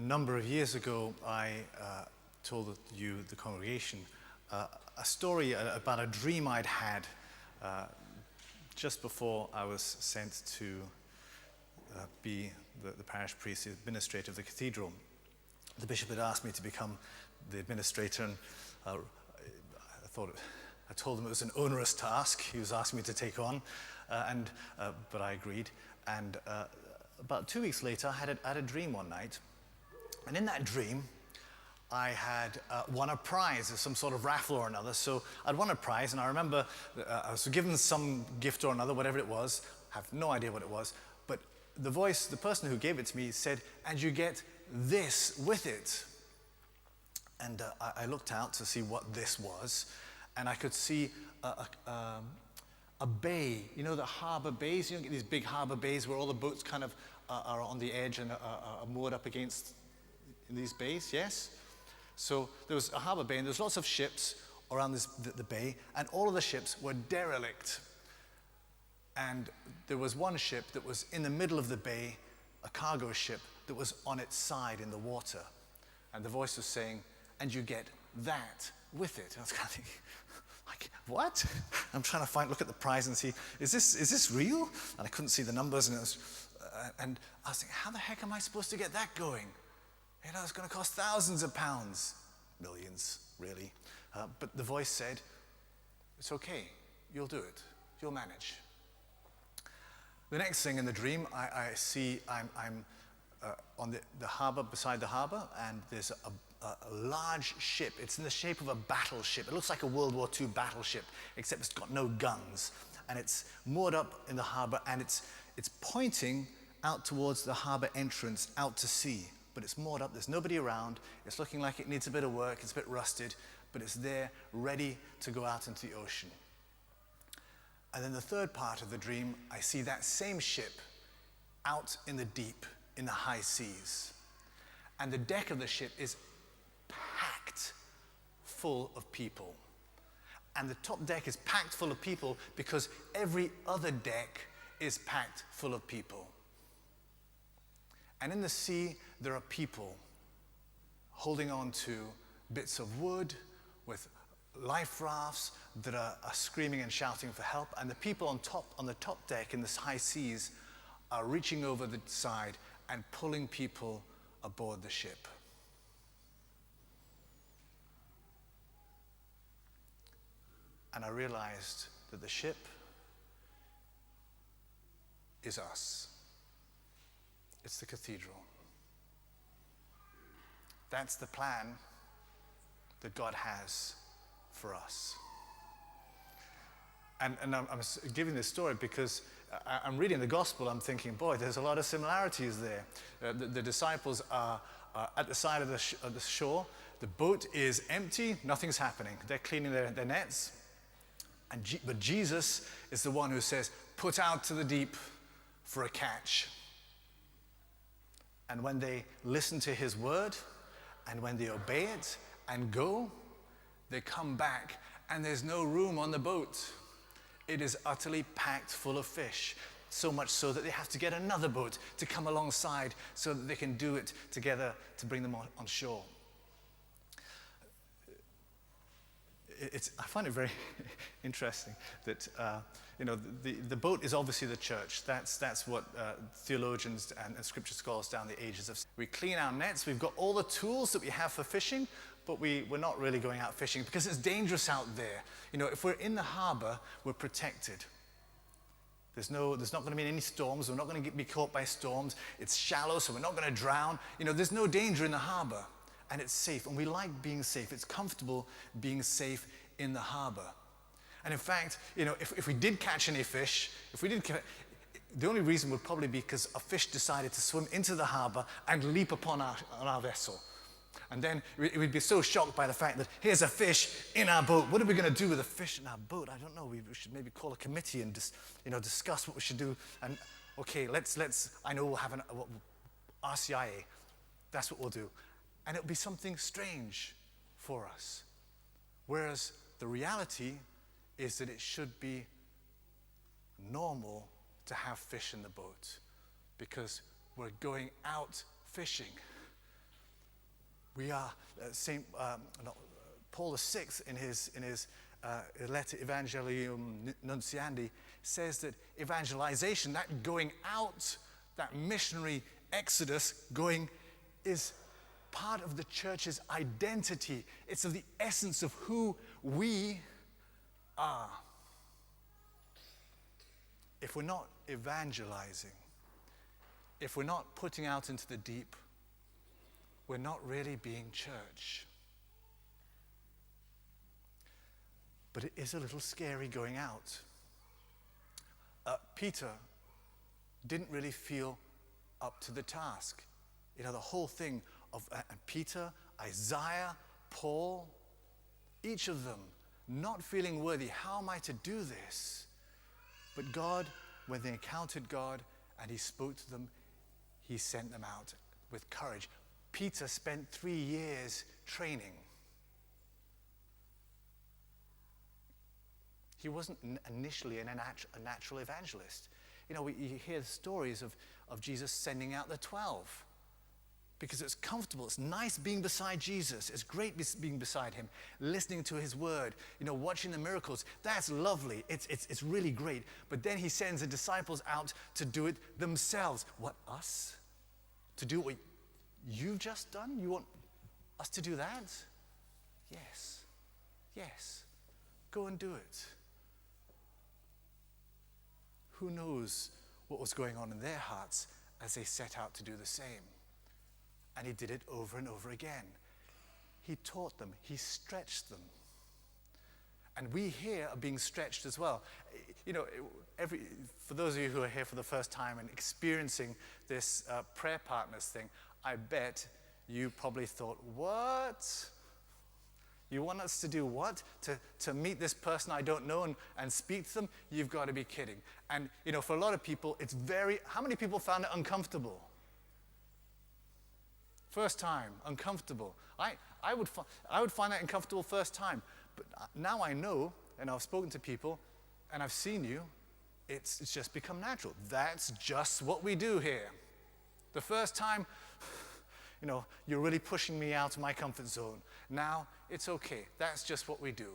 number of years ago, I told you, the congregation, a story about a dream I'd had just before I was sent to be the parish priest, the administrator of the cathedral. The bishop had asked me to become the administrator, and I told him it was an onerous task he was asking me to take on, but I agreed. And about 2 weeks later, I had a dream one night. And in that dream, I had won a prize, some sort of raffle or another. So I'd won a prize, and I remember I was given some gift or another, whatever it was. I have no idea what it was. But the person who gave it to me said, "And you get this with it." And I looked out to see what this was, and I could see a bay. You know the harbor bays? You get these big harbor bays where all the boats kind of are on the edge and are moored up against in these bays, yes? So there was a harbor bay, and there was lots of ships around the bay, and all of the ships were derelict. And there was one ship that was in the middle of the bay, a cargo ship that was on its side in the water. And the voice was saying, "And you get that with it." And I was kind of thinking, like, what? I'm trying to look at the prize and see, is this real? And I couldn't see the numbers, and and I was thinking, how the heck am I supposed to get that going? You know, it's going to cost thousands of pounds, millions, really. But the voice said, "It's okay, you'll do it, you'll manage." The next thing in the dream, I see I'm on the harbor, beside the harbor, and there's a large ship. It's in the shape of a battleship. It looks like a World War II battleship, except it's got no guns. And it's moored up in the harbor, and it's pointing out towards the harbor entrance, out to sea. But it's moored up, there's nobody around. It's looking like it needs a bit of work, it's a bit rusted, but it's there, ready to go out into the ocean. And then the third part of the dream, I see that same ship out in the deep, in the high seas. And the deck of the ship is packed full of people. And the top deck is packed full of people because every other deck is packed full of people. And in the sea, there are people holding on to bits of wood with life rafts that are screaming and shouting for help. And the people on the top deck in the high seas are reaching over the side and pulling people aboard the ship. And I realized that the ship is us. It's the cathedral. That's the plan that God has for us. And I'm giving this story because I'm reading the gospel. I'm thinking, boy, there's a lot of similarities there. The disciples are at the side of the shore. The boat is empty. Nothing's happening. They're cleaning their nets. But Jesus is the one who says, "Put out to the deep for a catch." And when they listen to his word, and when they obey it and go, they come back, and there's no room on the boat. It is utterly packed full of fish, so much so that they have to get another boat to come alongside so that they can do it together to bring them on shore. I find it very interesting that the boat is obviously the church. That's what theologians and scripture scholars down the ages have. We clean our nets. We've got all the tools that we have for fishing, but we're not really going out fishing because it's dangerous out there. You know, if we're in the harbor, we're protected. There's not going to be any storms. We're not going to be caught by storms. It's shallow, so we're not going to drown. You know, there's no danger in the harbor. And it's safe, and we like being safe. It's comfortable being safe in the harbor. And in fact, you know, if we did catch any fish, the only reason would probably be because a fish decided to swim into the harbor and leap upon our vessel. And then we'd be so shocked by the fact that here's a fish in our boat. What are we going to do with a fish in our boat? I don't know. We should maybe call a committee and discuss what we should do. And okay, I know we'll have an RCIA. That's what we'll do. And it'll be something strange for us. Whereas the reality is that it should be normal to have fish in the boat because we're going out fishing. We are Paul VI in his letter Evangelium Nunciandi says that evangelization, that going out, that missionary exodus going, is part of the church's identity. It's of the essence of who we are. If we're not evangelizing, if we're not putting out into the deep, we're not really being church. But it is a little scary going out. Peter didn't really feel up to the task. The whole thing of Peter, Isaiah, Paul, each of them not feeling worthy. How am I to do this? But God, when they encountered God and he spoke to them, he sent them out with courage. Peter spent 3 years training. He wasn't initially a natural evangelist. You hear stories of Jesus sending out the 12 because it's comfortable. It's nice being beside Jesus. It's great being beside him, listening to his word, watching the miracles. That's lovely. It's really great. But then he sends the disciples out to do it themselves. What, us? To do what you've just done? You want us to do that? Yes. Yes. Go and do it. Who knows what was going on in their hearts as they set out to do the same? And he did it over and over again. He taught them. He stretched them. And we here are being stretched as well. For those of you who are here for the first time and experiencing this prayer partners thing, I bet you probably thought, what? You want us to do what? To meet this person I don't know and speak to them? You've got to be kidding. And, for a lot of people, how many people found it uncomfortable? First time, uncomfortable. I would find that uncomfortable first time. But now I know, and I've spoken to people, and I've seen you, it's just become natural. That's just what we do here. The first time, you're really pushing me out of my comfort zone. Now, it's okay. That's just what we do.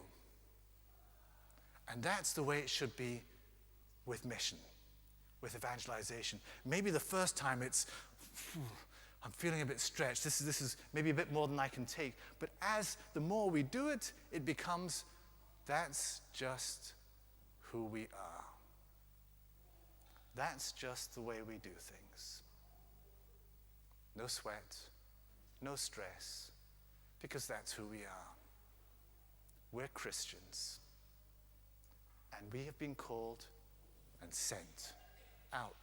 And that's the way it should be with mission, with evangelization. Maybe the first time I'm feeling a bit stretched. This is maybe a bit more than I can take. But as the more we do it, it becomes, that's just who we are. That's just the way we do things. No sweat, no stress, because that's who we are. We're Christians, and we have been called and sent out.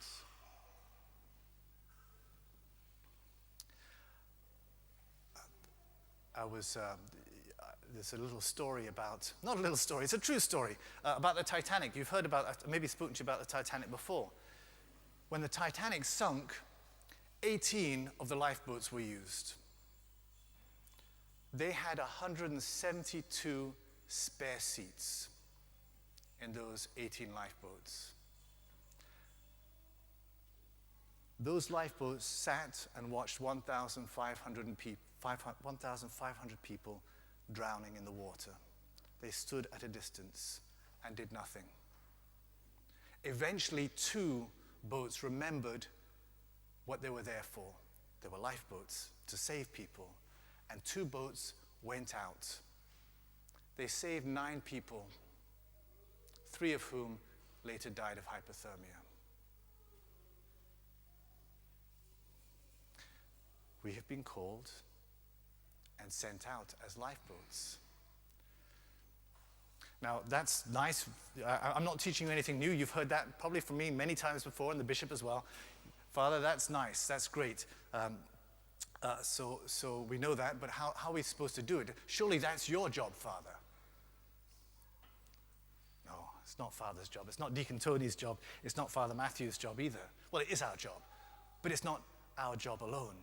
There's a little story about, not a little story, it's a true story, about the Titanic. You've heard about, maybe spoken to you about the Titanic before. When the Titanic sunk, 18 of the lifeboats were used. They had 172 spare seats in those 18 lifeboats. Those lifeboats sat and watched 1,500 people drowning in the water. They stood at a distance and did nothing. Eventually, 2 boats remembered what they were there for. They were lifeboats to save people. And 2 boats went out. They saved 9 people, 3 of whom later died of hypothermia. We have been called and sent out as lifeboats. Now, that's nice. I'm not teaching you anything new. You've heard that probably from me many times before, and the bishop as well. Father, that's nice. That's great. So we know that, but how are we supposed to do it? Surely that's your job, Father. No, it's not Father's job. It's not Deacon Tony's job. It's not Father Matthew's job either. Well, it is our job, but it's not our job alone.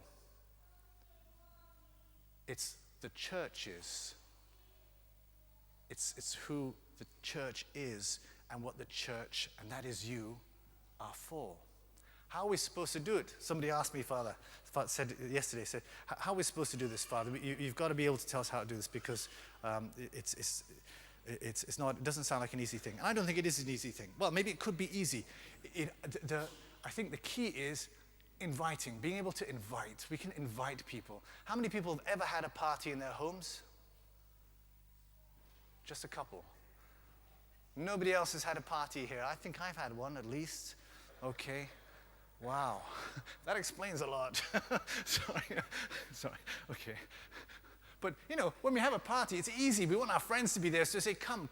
It's the church's. It's who the church is and what the church, and that is you, are for. How are we supposed to do it? Somebody asked me, Father said yesterday, said, how are we supposed to do this, Father? You've got to be able to tell us how to do this because it's not, it doesn't sound like an easy thing. And I don't think it is an easy thing. Well, maybe it could be easy. I think the key is inviting, being able to invite. We can invite people. How many people have ever had a party in their homes? Just a couple. Nobody else has had a party here. I think I've had one at least. Okay. Wow. That explains a lot. Sorry. Okay. But, when we have a party, it's easy. We want our friends to be there, so say, come.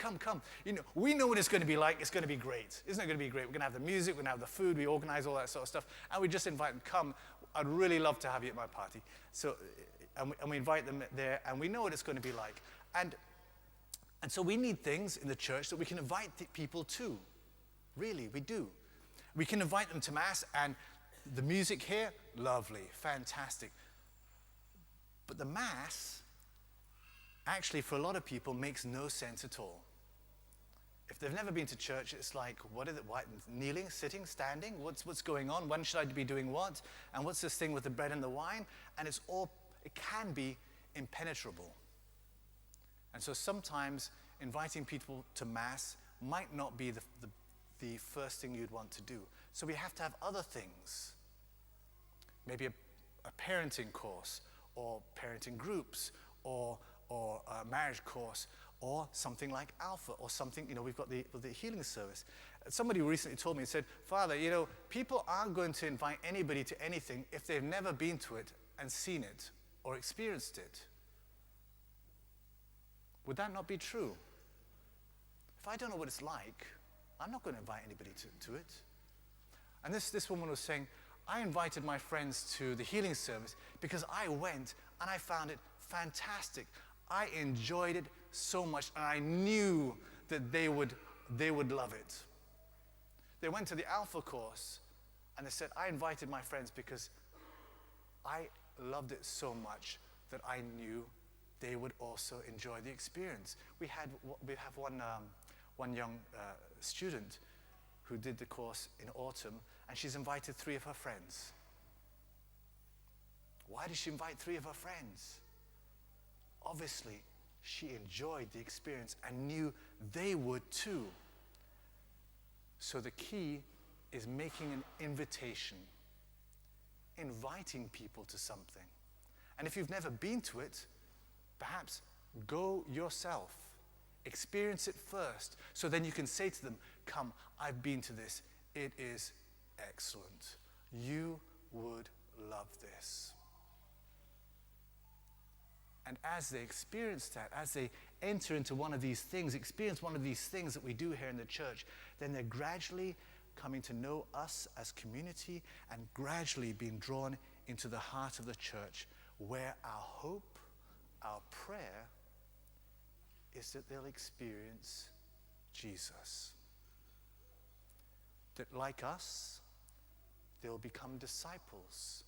We know what it's going to be like. It's going to be great. Isn't it going to be great? We're going to have the music, we're going to have the food, we organize all that sort of stuff, and we just invite them, come. I'd really love to have you at my party. So, and we invite them there, and we know what it's going to be like. And so we need things in the church that we can invite people to. Really, we do. We can invite them to Mass, and the music here, lovely, fantastic. But the Mass, actually, for a lot of people, makes no sense at all. If they've never been to church, it's like, what, kneeling, sitting, standing? What's going on? When should I be doing what? And what's this thing with the bread and the wine? And it can be impenetrable. And so sometimes inviting people to Mass might not be the first thing you'd want to do. So we have to have other things. Maybe a parenting course, or parenting groups, or a marriage course, or something like Alpha, or something, we've got the healing service. Somebody recently told me and said, Father, people aren't going to invite anybody to anything if they've never been to it and seen it or experienced it. Would that not be true? If I don't know what it's like, I'm not going to invite anybody to it. And this woman was saying, I invited my friends to the healing service because I went and I found it fantastic. I enjoyed it so much, and I knew that they would love it. They went to the Alpha course, and they said, I invited my friends because I loved it so much that I knew they would also enjoy the experience. We have one young student who did the course in autumn, and she's invited 3 of her friends. Why did she invite 3 of her friends? Obviously, she enjoyed the experience and knew they would too. So the key is making an invitation, inviting people to something. And if you've never been to it, perhaps go yourself. Experience it first, so then you can say to them, come, I've been to this. It is excellent. You would love this. And as they experience that, as they enter into one of these things, experience one of these things that we do here in the church, then they're gradually coming to know us as community and gradually being drawn into the heart of the church, where our hope, our prayer, is that they'll experience Jesus. That like us, they'll become disciples.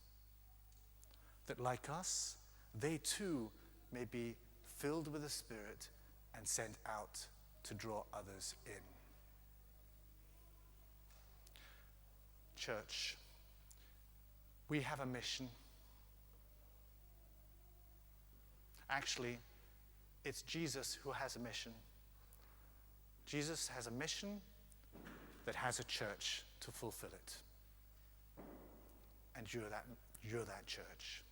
That like us, they too may be filled with the Spirit and sent out to draw others in. Church, we have a mission. Actually, it's Jesus who has a mission. Jesus has a mission that has a church to fulfill it. And you're that church.